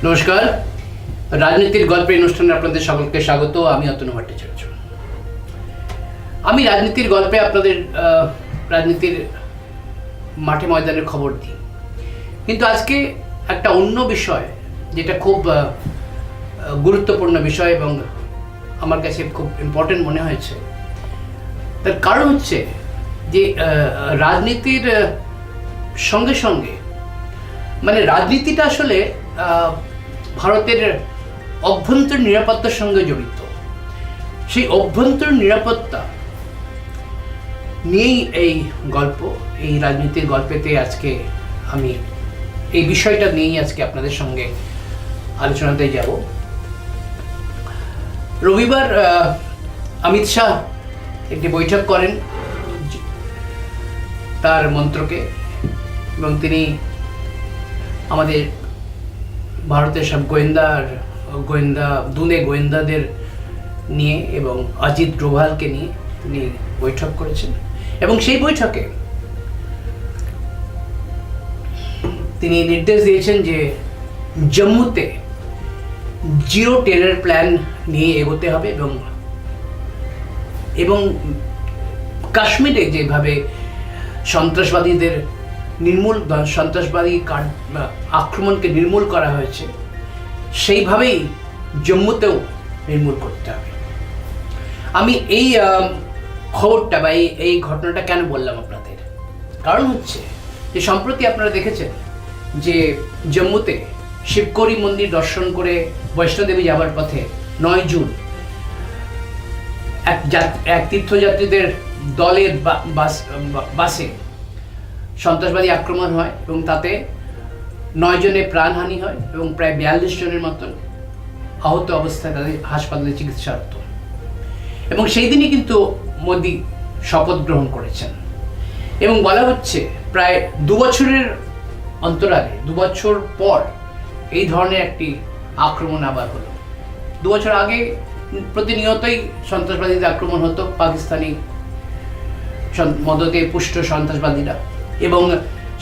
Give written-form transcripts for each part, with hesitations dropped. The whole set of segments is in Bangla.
নমস্কার, রাজনীতির গল্পের অনুষ্ঠানে আপনাদের সকলকে স্বাগত। আমি অতনু ভট্টাচার্য। আমি রাজনীতির গল্পে আপনাদের রাজনীতির মাঠে ময়দানের খবর দিই, কিন্তু আজকে একটা অন্য বিষয় যেটা খুব গুরুত্বপূর্ণ বিষয় এবং আমার কাছে খুব ইম্পর্টেন্ট মনে হয়েছে। তার কারণ হচ্ছে যে রাজনীতির সঙ্গে সঙ্গে মানে রাজনীতিটা আসলে ভারতের অভ্যন্তরীণ নিরাপত্তার সঙ্গে জড়িত। সেই অভ্যন্তরীণ নিরাপত্তা নিয়েই এই গল্প, এই রাজনীতির গল্পেতে আজকে আমি এই বিষয়টা নিয়েই আজকে আপনাদের সঙ্গে আলোচনাতে যাব। রবিবার অমিত শাহ একটি বৈঠক করেন তার মন্ত্রকে, এবং তিনি আমাদের ভারতের সব গোয়েন্দাদের নিয়ে এবং অজিত ডোভালকে নিয়ে তিনি বৈঠক করেছেন। এবং সেই বৈঠকে তিনি নির্দেশ দিয়েছেন যে জম্মুতে জিরো টেরর প্ল্যান নিয়ে এগোতে হবে এবং কাশ্মীরে যেভাবে সন্ত্রাসবাদী আক্রমণকে নির্মূল করা হয়েছে সেইভাবেই জম্মুতেও নির্মূল করতে হবে। আমি এই খবরটা বা এই ঘটনাটা কেন বললাম আপনাদের, কারণ হচ্ছে যে সম্প্রতি আপনারা দেখেছেন যে জম্মুতে শিবকরি মন্দির দর্শন করে বৈষ্ণোদেবী যাওয়ার পথে 9 জুন এক তীর্থযাত্রীদের দলের বাসে সন্ত্রাসবাদী আক্রমণ হয় এবং তাতে 9 জনের প্রাণহানি হয় এবং প্রায় 42 জনের মতন আহত অবস্থায় তাদের হাসপাতালে চিকিৎসারত। এবং সেই দিনই কিন্তু মোদি শপথ গ্রহণ করেছেন এবং বলা হচ্ছে প্রায় 2 বছরের অন্তরালে 2 বছর পর এই ধরনের একটি আক্রমণ আবার হলো। 2 বছর আগে প্রতিনিয়তই সন্ত্রাসবাদীদের আক্রমণ হতো, পাকিস্তানি মদতে পুষ্ট সন্ত্রাসবাদীরা, এবং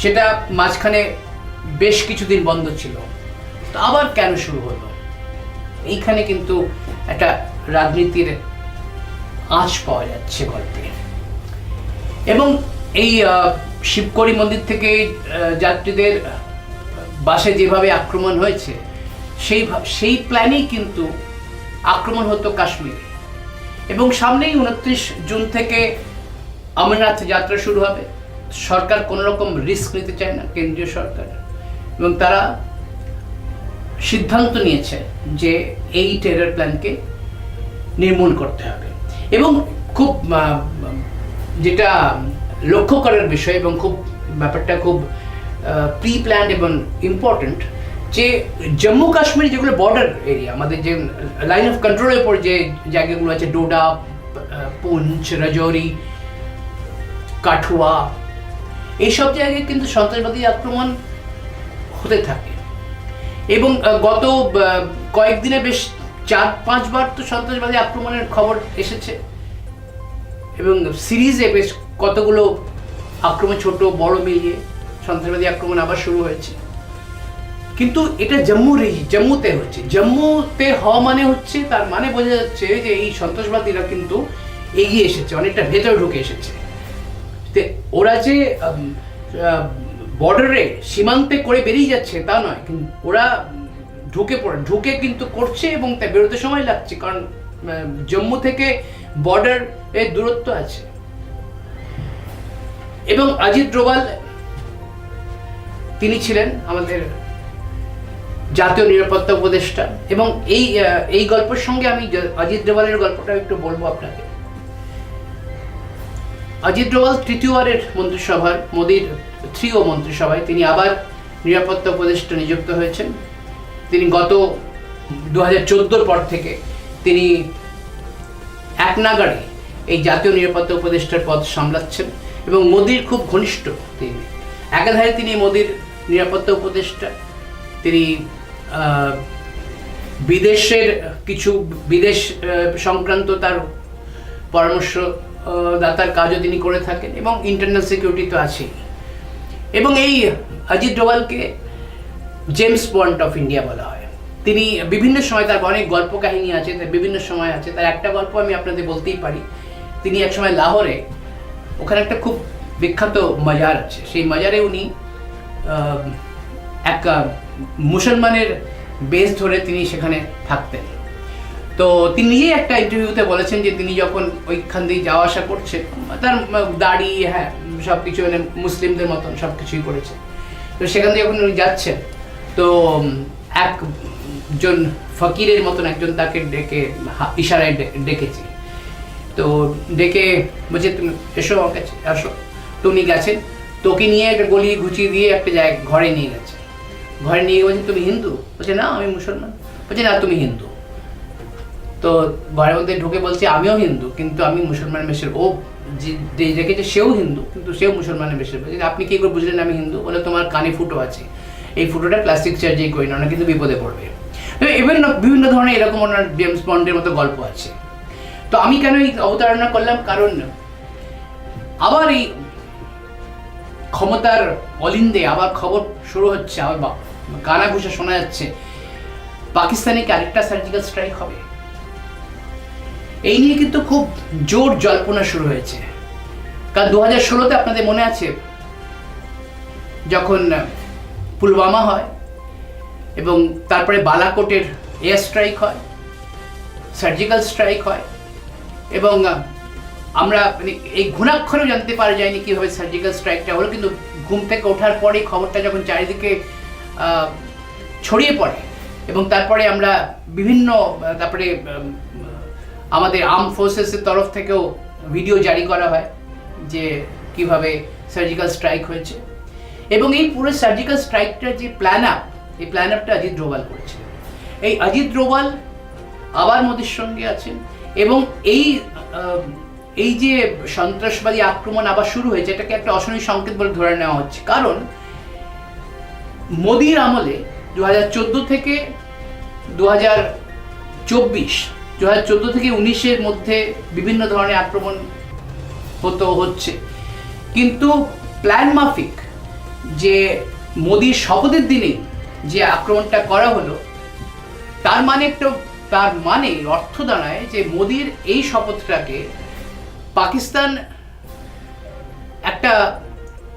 সেটা মাঝখানে বেশ কিছুদিন বন্ধ ছিল। তো আবার কেন শুরু হলো? এইখানে কিন্তু একটা রাজনীতির আঁচ পাওয়া যাচ্ছে গল্পে। এবং এই শিবকরি মন্দির থেকে যাত্রীদের বাসে যেভাবে আক্রমণ হয়েছে সেই প্ল্যানেই কিন্তু আক্রমণ হতো কাশ্মীরে। এবং সামনেই 29 জুন থেকে অমরনাথ যাত্রা শুরু হবে। সরকার কোনো রকম রিস্ক নিতে চায় না, কেন্দ্রীয় সরকার, এবং তারা সিদ্ধান্ত নিয়েছে যে এই টেরর প্ল্যানকে নির্মূল করতে হবে। এবং খুব যেটা লক্ষ্য করার বিষয় এবং ব্যাপারটা খুব প্রি প্ল্যান্ড এবং ইম্পর্টেন্ট, যে জম্মু কাশ্মীর যেগুলো বর্ডার এরিয়া, আমাদের যে লাইন অফ কন্ট্রোলের উপর যে জায়গাগুলো আছে, ডোডা, পুঞ্চ, রাজৌরি, কাঠুয়া, এইসব জায়গায় কিন্তু সন্ত্রাসবাদী আক্রমণ হতে থাকে। এবং গত কয়েকদিনে বেশ 4-5 বার তো সন্ত্রাসবাদী আক্রমণের খবর এসেছে, এবং সিরিজে বেশ কতগুলো আক্রমণ ছোট বড় মিলিয়ে সন্ত্রাসবাদী আক্রমণ আবার শুরু হয়েছে। কিন্তু এটা জম্মুতে হচ্ছে। জম্মুতে হওয়া মানে হচ্ছে, তার মানে বোঝা যাচ্ছে যে এই সন্ত্রাসবাদীরা কিন্তু এগিয়ে এসেছে, অনেকটা ভেতরে ঢুকে এসেছে। ওরা যে বর্ডারে সীমান্তে করে বেরিয়ে যাচ্ছে তা নয়, কিন্তু ওরা ঢুকে কিন্তু করছে, এবং তাই বেরোতে সময় লাগছে, কারণ জম্মু থেকে বর্ডার এর দূরত্ব আছে। এবং অজিত ডোভাল তিনি ছিলেন আমাদের জাতীয় নিরাপত্তা উপদেষ্টা, এবং এই গল্পের সঙ্গে আমি অজিত ডোভালের গল্পটা একটু বলবো আপনাকে। অজিত ডোভাল তৃতীয়বারের মন্ত্রিসভার মোদির 3 মন্ত্রিসভায় তিনি আবার নিরাপত্তা উপদেষ্টা নিযুক্ত হয়েছেন। তিনি গত 2014 পর থেকে তিনি এক নাগাড়ে এই জাতীয় নিরাপত্তা উপদেষ্টার পদ সামলাচ্ছেন এবং মোদির খুব ঘনিষ্ঠ তিনি। একাধারে তিনি মোদির নিরাপত্তা উপদেষ্টা, তিনি বিদেশ সংক্রান্ত তার পরামর্শদাতার কাজও তিনি করে থাকেন, এবং ইন্টারনাল সিকিউরিটি তো আছেই। এবং এই অজিত ডোভালকে জেমস বন্ড অফ ইন্ডিয়া বলা হয়। তিনি বিভিন্ন সময়, তার অনেক গল্প কাহিনী আছে, তার বিভিন্ন সময় আছে। তার একটা গল্প আমি আপনাদের বলতেই পারি। তিনি এক সময় লাহোরে, ওখানে একটা খুব বিখ্যাত মাজার আছে, সেই মাজারে উনি এক মুসলমানের বেশ ধরে তিনি সেখানে থাকতেন। তো তিনি নিজেই একটা ইন্টারভিউতে বলেছেন যে তিনি যখন ওইখান দিয়ে যাওয়া আসা করছে, তার দাড়ি, হ্যাঁ, সব কিছু মানে মুসলিমদের মতন সব কিছুই করেছে। তো সেখান দিয়ে যখন উনি যাচ্ছেন, তো একজন ফকিরের মতন একজন তাকে ডেকে ইশারায় ডেকেছে। তো ডেকে বলছে তুমি এসো আমার কাছে, আসো। তো উনি গেছেন, তোকে নিয়ে একটা গলি ঘুচিয়ে দিয়ে একটা জায়গায় ঘরে নিয়ে গেছে। ঘরে নিয়ে বলছেন তুমি হিন্দু? বলছে না আমি মুসলমান। বলছে না তুমি হিন্দু। তো ঘরের মধ্যে ঢুকে বলছে আমিও হিন্দু, কিন্তু আমি মুসলমান বেশের। ও যে দেখেছে সেও হিন্দু, কিন্তু সেও মুসলমানের বেশের। বলছে আপনি কি করে বুঝলেন আমি হিন্দু? বলে তোমার কানে ফুটো আছে, এই ফুটোটা প্লাস্টিক সার্জারি করি না, ওনা কিন্তু বিপদে পড়বে। বিভিন্ন ধরনের এরকম ওনার জেমস বন্ডের মতো গল্প আছে। তো আমি কেন এই অবতারণা করলাম? কারণ আবার এই ক্ষমতার অলিন্দে আবার খবর শুরু হচ্ছে, আবার কানাঘুষা শোনা যাচ্ছে পাকিস্তানে কি আরেকটা সার্জিক্যাল স্ট্রাইক হবে। এই নিয়ে কিন্তু খুব জোর জল্পনা শুরু হয়েছে। কারণ 2016-তে আপনাদের মনে আছে যখন পুলওয়ামা হয় এবং তারপরে বালাকোটের এয়ার স্ট্রাইক হয়, সার্জিক্যাল স্ট্রাইক হয়, এবং আমরা মানে এই ঘুণাক্ষরেও জানতে পারা যায়নি কীভাবে সার্জিক্যাল স্ট্রাইকটা হলো, কিন্তু ঘুম থেকে ওঠার পরেই খবরটা যখন চারিদিকে ছড়িয়ে পড়ে এবং তারপরে আমরা বিভিন্ন তারপরে আমাদের আর্ম ফোর্সেসের তরফ থেকেও ভিডিও জারি করা হয় যে কিভাবে সার্জিক্যাল স্ট্রাইক হয়েছে। এবং এই পুরো সার্জিক্যাল স্ট্রাইকটার যে প্ল্যান আপ, এই প্ল্যান আপটা অজিত ডোভাল করেছে। এই অজিত ডোভাল আবার মোদির সঙ্গে আছেন, এবং এই যে সন্ত্রাসবাদী আক্রমণ আবার শুরু হয়েছে, এটাকে একটা অশনি সংকেত বলে ধরে নেওয়া হচ্ছে। কারণ মোদির আমলে 2014 থেকে 2024, 2014 থেকে 19-এর মধ্যে বিভিন্ন ধরনের আক্রমণ হচ্ছে, কিন্তু প্ল্যান মাফিক যে মোদির শপথের দিনে যে আক্রমণটা করা হলো, তার মানে অর্থ দাঁড়ায় যে মোদির এই শপথটাকে পাকিস্তান একটা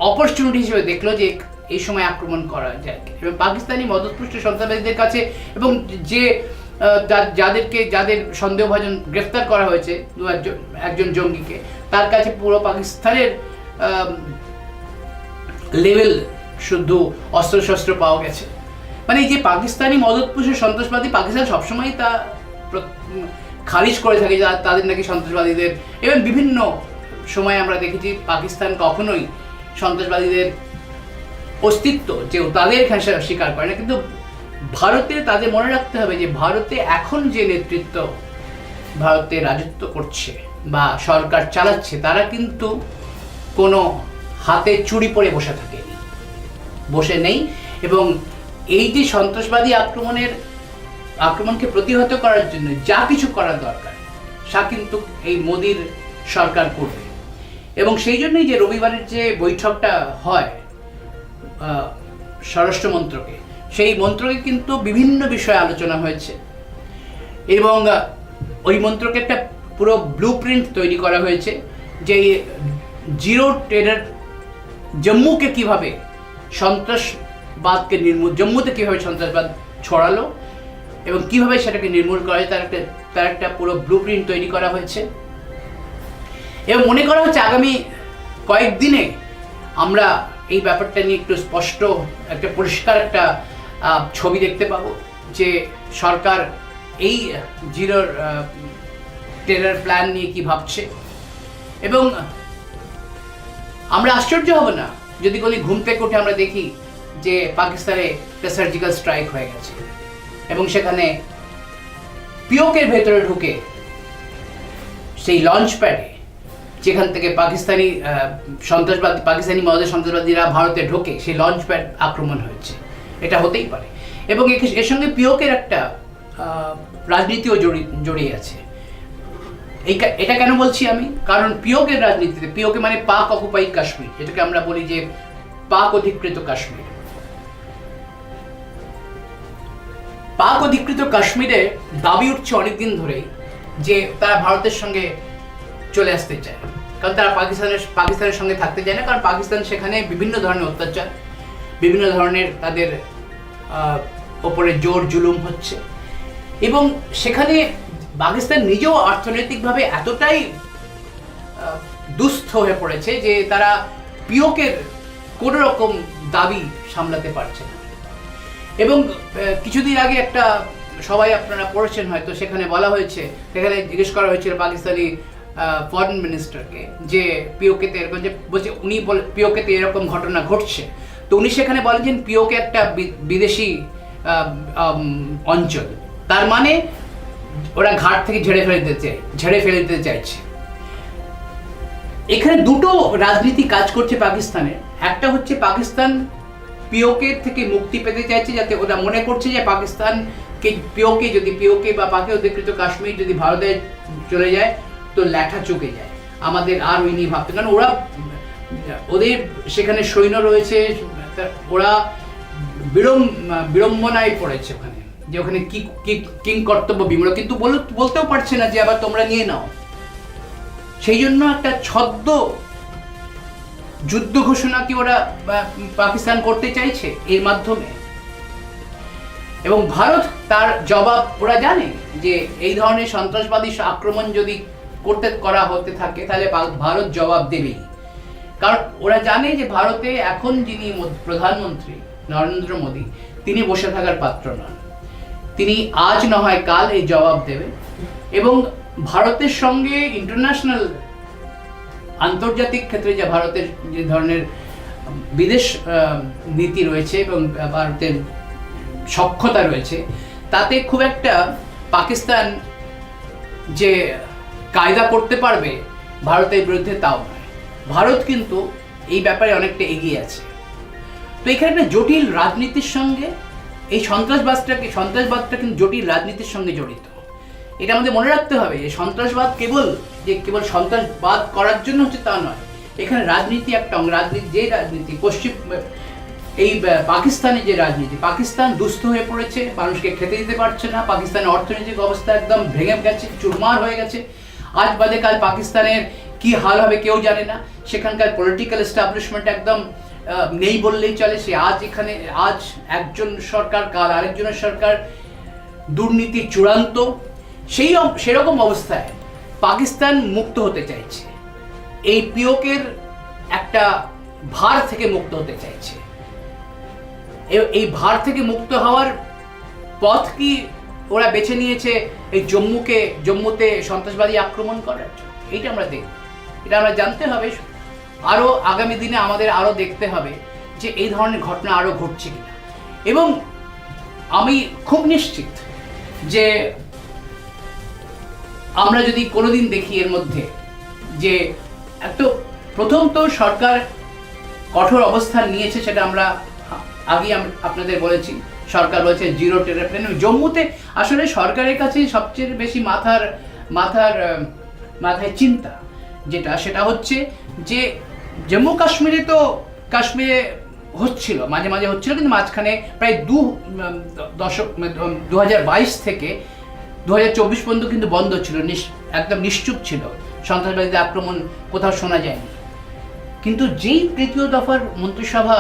অপরচুনিটি হিসেবে দেখলো যে এই সময় আক্রমণ করা যায়, এবং পাকিস্তানি মদতপুষ্ট সন্ত্রাসবাদীদের কাছে এবং যাদের সন্দেহভাজন গ্রেফতার করা হয়েছে একজন জঙ্গিকে, তার কাছে পুরো পাকিস্তানের লেভেল শুদ্ধ অস্ত্রশস্ত্র পাওয়া গেছে। মানে এই যে পাকিস্তানি মদতপুষ্ট সন্ত্রাসবাদী, পাকিস্তান সবসময় তা খারিজ করে থাকে তাদের নাকি সন্ত্রাসবাদীদের, এবং বিভিন্ন সময় আমরা দেখেছি পাকিস্তান কখনোই সন্ত্রাসবাদীদের অস্তিত্ব যে তাদের স্বীকার করে না। কিন্তু ভারতে তাদের মনে রাখতে হবে যে ভারতে এখন যে নেতৃত্ব ভারতে রাজত্ব করছে বা সরকার চালাচ্ছে, তারা কিন্তু কোনো হাতে চুরি পরে বসে নেই, এবং এই যে সন্ত্রাসবাদী আক্রমণকে প্রতিহত করার জন্য যা কিছু করার দরকার তা কিন্তু এই মোদির সরকার করবে। এবং সেই জন্যই যে রবিবারের যে বৈঠকটা হয় স্বরাষ্ট্র মন্ত্রকে, সেই মন্ত্রকে কিন্তু বিভিন্ন বিষয়ে আলোচনা হয়েছে, এবং ওই মন্ত্রকে একটা পুরো ব্লুপ্রিন্ট তৈরি করা হয়েছে যে জিরো টেরর জম্মুকে কিভাবে সন্ত্রাসবাদকে জম্মুতে কিভাবে সন্ত্রাসবাদ ছড়ালো এবং কিভাবে সেটাকে নির্মূল করা যায়, তার একটা পুরো ব্লুপ্রিন্ট তৈরি করা হয়েছে। এবং মনে করা হচ্ছে আগামী কয়েকদিনে আমরা এই ব্যাপারটা নিয়ে একটু স্পষ্ট একটা পরিষ্কার একটা ছবি দেখতে পাবো যে সরকার এই জিরো টেরর প্ল্যান নিয়ে কি ভাবছে। এবং আমরা আশ্চর্য হব না যদি কোনো ঘুম থেকে উঠে আমরা দেখি যে পাকিস্তানে একটা সার্জিক্যাল স্ট্রাইক হয়ে গেছে, এবং সেখানে পিওকের ভেতরে ঢুকে সেই লঞ্চ প্যাডে যেখান থেকে পাকিস্তানি মদদের সন্ত্রাসবাদীরা ভারতে ঢোকে, সেই লঞ্চ প্যাড আক্রমণ হয়েছে। এটা হতেই পারে, এবং এর সঙ্গে পিওকের একটা রাজনীতিও জড়িয়ে আছে। এটা কেন বলছি আমি? কারণ পিওকের রাজনীতিতে, পিওকে মানে পাক অকুপাইড কাশ্মীর, যেটাকে আমরা বলি যে পাক অধিকৃত কাশ্মীর, পাক অধিকৃত কাশ্মীরে দাবি উঠছে অনেকদিন ধরেই যে তারা ভারতের সঙ্গে চলে আসতে চায়, কারণ তারা পাকিস্তানের সঙ্গে থাকতে চায় না, কারণ পাকিস্তান সেখানে বিভিন্ন ধরনের অত্যাচার, বিভিন্ন ধরনের তাদের ওপরে জোর জুলুম হচ্ছে, এবং সেখানে পাকিস্তান নিজেও অর্থনৈতিকভাবে এতটাই দুস্থ হয়ে পড়েছে যে তারা পিওকের কোনো রকম দাবি সামলাতে পারছে না। এবং কিছুদিন আগে একটা সবাই আপনারা পড়েছেন হয়তো, সেখানে বলা হয়েছে, সেখানে জিজ্ঞেস করা হয়েছিল পাকিস্তানি ফরেন মিনিস্টারকে যে পিওকেতে এরকম, যে বলছে উনি পিওকেতে এরকম ঘটনা ঘটছে, তো উনি সেখানে বলেন যে পিওকে একটা বিদেশি অঞ্চল, তার মানে ওরা ঘাট থেকে ঝেড়ে ফেলে দিতে চাইছে। এখানে দুটো রাজনীতি কাজ করছে পাকিস্তানের। একটা হচ্ছে পাকিস্তান পিওকে থেকে মুক্তি পেতে চাইছে, যাতে ওরা মনে করছে যে পাকিস্তানকে পিওকে বা পাকে অধিকৃত কাশ্মীর যদি ভারতে চলে যায় তো ল্যাঠা চুকে যায়, আমাদের আর ওই নিয়ে ভাবতে, কারণ ওদের সেখানে সৈন্য রয়েছে, ওরা বিড়ম্বনায় পড়েছে ওখানে, যে ওখানে কিং কর্তব্য বিমূঢ়, কিন্তু বলতেও পারছে না যে আবার তোমরা নিয়ে নাও। সেই জন্য একটা ছদ্ম যুদ্ধ ঘোষণা কি ওরা পাকিস্তান করতে চাইছে এর মাধ্যমে, এবং ভারত তার জবাব, ওরা জানে যে এই ধরনের সন্ত্রাসবাদী আক্রমণ যদি করা হতে থাকে তাহলে ভারত জবাব দেবেই, কারণ ওরা জানে যে ভারতে এখন যিনি প্রধানমন্ত্রী নরেন্দ্র মোদী, তিনি বসে থাকার পাত্র নন, তিনি আজ না হয় কাল এই জবাব দেবেন। এবং ভারতের সঙ্গে ইন্টারন্যাশনাল আন্তর্জাতিক ক্ষেত্রে যে ভারতের যে ধরনের বিদেশ নীতি রয়েছে এবং ভারতের সক্ষমতা রয়েছে, তাতে খুব একটা পাকিস্তান যে কায়দা করতে পারবে ভারতের বিরুদ্ধে তাও নয়। ভারত কিন্তু এই ব্যাপারে অনেকটা এগিয়ে আছে। তো এখানে একটা জটিল রাজনীতির সঙ্গে এই সন্ত্রাসবাদটা কিন্তু জটিল রাজনীতির সঙ্গে জড়িত। এটা আমাদের মনে রাখতে হবে যে সন্ত্রাসবাদ কেবল সন্ত্রাসবাদ করার জন্য হচ্ছে তা নয়, এখানে রাজনীতি একটা অঙ্গ। যে রাজনীতি এই পাকিস্তানের যে রাজনীতি, পাকিস্তান দুস্থ হয়ে পড়েছে, মানুষকে খেতে দিতে পারছে না, পাকিস্তানের অর্থনৈতিক অবস্থা একদম ভেঙে গেছে, চুরমার হয়ে গেছে। আজ বাদে কাল পাকিস্তানের কি হাল হবে কেউ জানে না, সেখানকার পলিটিক্যাল এস্টাবলিশমেন্ট একদম নেই বললেই চলে। সে আজ একজন সরকার, কাল আরেকজনের সরকার, দুর্নীতি চূড়ান্ত। সেরকম অবস্থায় পাকিস্তান মুক্ত হতে চাইছে, এই পিওকের একটা ভার থেকে মুক্ত হতে চাইছে। এই ভার থেকে মুক্ত হওয়ার পথ কি ওরা বেছে নিয়েছে এই জম্মুতে সন্ত্রাসবাদী আক্রমণ করার জন্য? এইটা আমরা দেখব, এটা আমরা জানতে হবে। আরো আগামী দিনে আমাদের আরো দেখতে হবে যে এই ধরনের ঘটনা আরো ঘটছে কিনা। এবং আমি খুব নিশ্চিত যে আমরা যদি কোনোদিন দেখি এর মধ্যে যে প্রথম তো সরকার কঠোর অবস্থান নিয়েছে, সেটা আমরা আগে আপনাদের বলেছি, সরকার বলেছে জিরো টেরর। জম্মুতে আসলে সরকারের কাছে সবচেয়ে বেশি মাথায় চিন্তা সেটা হচ্ছে যে জম্মু কাশ্মীরে হচ্ছিল, মাঝে মাঝে হচ্ছিল, কিন্তু মাঝখানে প্রায় 2022 থেকে 2024 পর্যন্ত কিন্তু বন্ধ ছিল, একদম নিশ্চুপ ছিল, সন্ত্রাসবাদীদের আক্রমণ কোথাও শোনা যায়নি। কিন্তু যেই তৃতীয় দফার মন্ত্রিসভা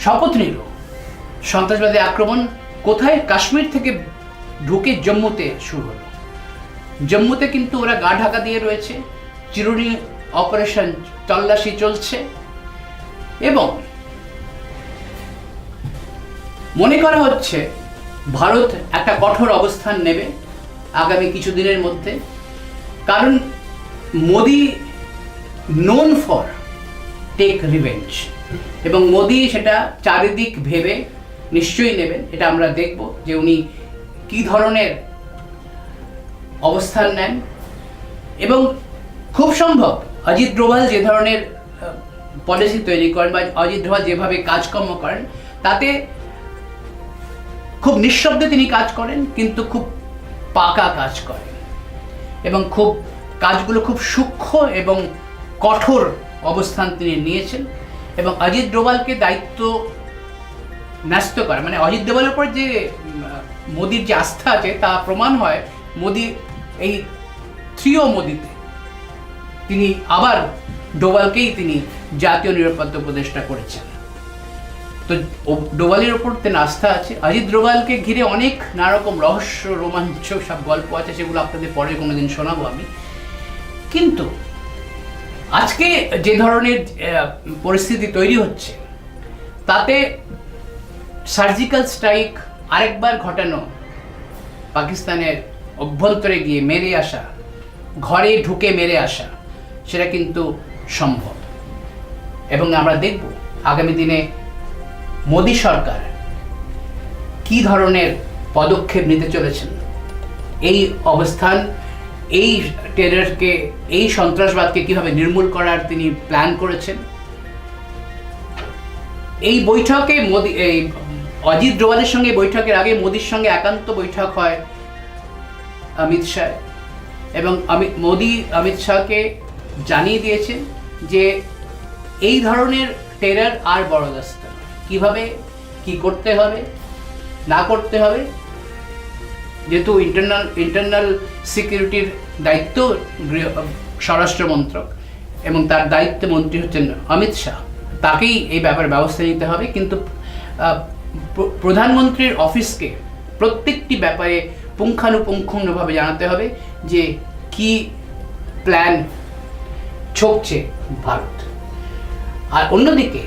শপথ নিল, সন্ত্রাসবাদী আক্রমণ কোথায়? কাশ্মীর থেকে ঢুকে জম্মুতে শুরু হলো। জম্মুতে কিন্তু ওরা গা ঢাকা দিয়ে রয়েছে, চিরুনি অপারেশন তল্লাশি চলছে, এবং মনে করা হচ্ছে ভারত একটা কঠোর অবস্থান নেবে আগামী কিছুদিনের মধ্যে, কারণ Modi known for take revenge, এবং মোদি সেটা চারিদিক ভেবে নিশ্চয়ই নেবেন। এটা আমরা দেখব যে উনি কি ধরনের অবস্থান নেন, এবং খুব সম্ভব অজিত ডোভাল যে ধরনের পলিসি তৈরি করেন বা অজিত ডোভাল যেভাবে কাজকর্ম করেন, তাতে খুব নিঃশব্দে তিনি কাজ করেন, কিন্তু খুব পাকা কাজ করেন, এবং কাজগুলো খুব সূক্ষ্ম এবং কঠোর অবস্থান তিনি নিয়েছেন। এবং অজিত ডোভালকে দায়িত্ব ন্যস্ত করা, মানে অজিত ডোভালের উপর যে মোদির যে আস্থা আছে তা প্রমাণ হয় মোদি এই থ্রিও মোদিতে তিনি আবার ডোভালকেই তিনি জাতীয় নিরাপত্তা উপদেষ্টা করেছেন। তো ডোভালের ওপর তেন আস্থা আছে। অজিত ডোভালকে ঘিরে অনেক নানা রকম রহস্য রোমাঞ্চ সব গল্প আছে, সেগুলো আপনাদের পরে কোনোদিন শোনাবো আমি। কিন্তু আজকে যে ধরনের পরিস্থিতি তৈরি হচ্ছে তাতে সার্জিক্যাল স্ট্রাইক আরেকবার ঘটানো, পাকিস্তানের অভ্যন্তরে গিয়ে মেরে আসা, ঘরে ঢুকে মেরে আসা, সেটা কিন্তু সম্ভব। এবং আমরা দেখব আগামী দিনে মোদি সরকার কি ধরনের পদক্ষেপ নিতে চলেছেন। এই অবস্থান, এই টেররকে, এই সন্ত্রাসবাদকে কিভাবে নির্মূল করার তিনি প্ল্যান করেছেন। এই বৈঠকে মোদি, এই অজিত ডোভালের সঙ্গে বৈঠকের আগে মোদির সঙ্গে একান্ত বৈঠক হয় অমিত শাহ, এবং মোদি অমিত শাহকে জানিয়ে দিয়েছেন যে এই ধরনের টেরর আর বরদাস্ত নয়, কীভাবে কি করতে হবে না করতে হবে। যেহেতু ইন্টারনাল সিকিউরিটির দায়িত্ব স্বরাষ্ট্র মন্ত্রক এবং তার দায়িত্ব মন্ত্রী হচ্ছেন অমিত শাহ, তাকেই এই ব্যাপারে ব্যবস্থা নিতে হবে। কিন্তু প্রধানমন্ত্রীর অফিসকে প্রত্যেকটি ব্যাপারে পুঙ্খানুপুঙ্খভাবে জানাতে হবে যে কি প্ল্যান ছকছে ভারত। আর অন্যদিকে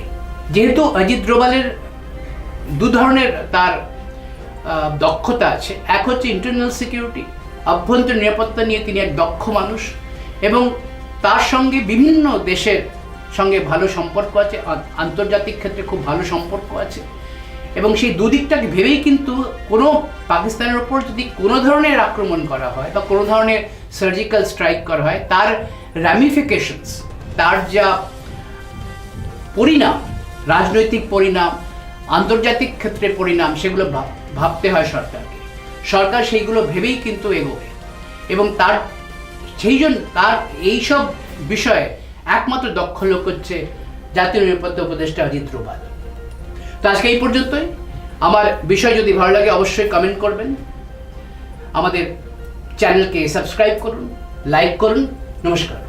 যেহেতু অজিত ডোভালের দু ধরনের তার দক্ষতা আছে, এক হচ্ছে ইন্টারনাল সিকিউরিটি, অভ্যন্তরীণ নিরাপত্তা নিয়ে তিনি এক দক্ষ মানুষ, এবং তার সঙ্গে বিভিন্ন দেশের সঙ্গে ভালো সম্পর্ক আছে, আন্তর্জাতিক ক্ষেত্রে খুব ভালো সম্পর্ক আছে। এবং সেই দুদিকটাকে ভেবেই কিন্তু কোনো পাকিস্তানের ওপর যদি কোনো ধরনের আক্রমণ করা হয় বা কোনো ধরনের সার্জিক্যাল স্ট্রাইক করা হয়, তার র্যামিফিকেশনস, তার যা পরিণাম, রাজনৈতিক পরিণাম, আন্তর্জাতিক ক্ষেত্রে পরিণাম, সেগুলো ভাবতে হয় সরকারকে। সরকার সেইগুলো ভেবেই কিন্তু এগোবে, এবং তার সেই জন্য তার এইসব বিষয়ে একমাত্র দক্ষ লোক হচ্ছে জাতীয় নিরাপত্তা উপদেষ্টা অজিত ডোভাল। তো আজকে এই পর্যন্তই। আমার বিষয় যদি ভালো লাগে অবশ্যই কমেন্ট করবেন, আমাদের চ্যানেলকে সাবস্ক্রাইব করুন, লাইক করুন। নমস্কার।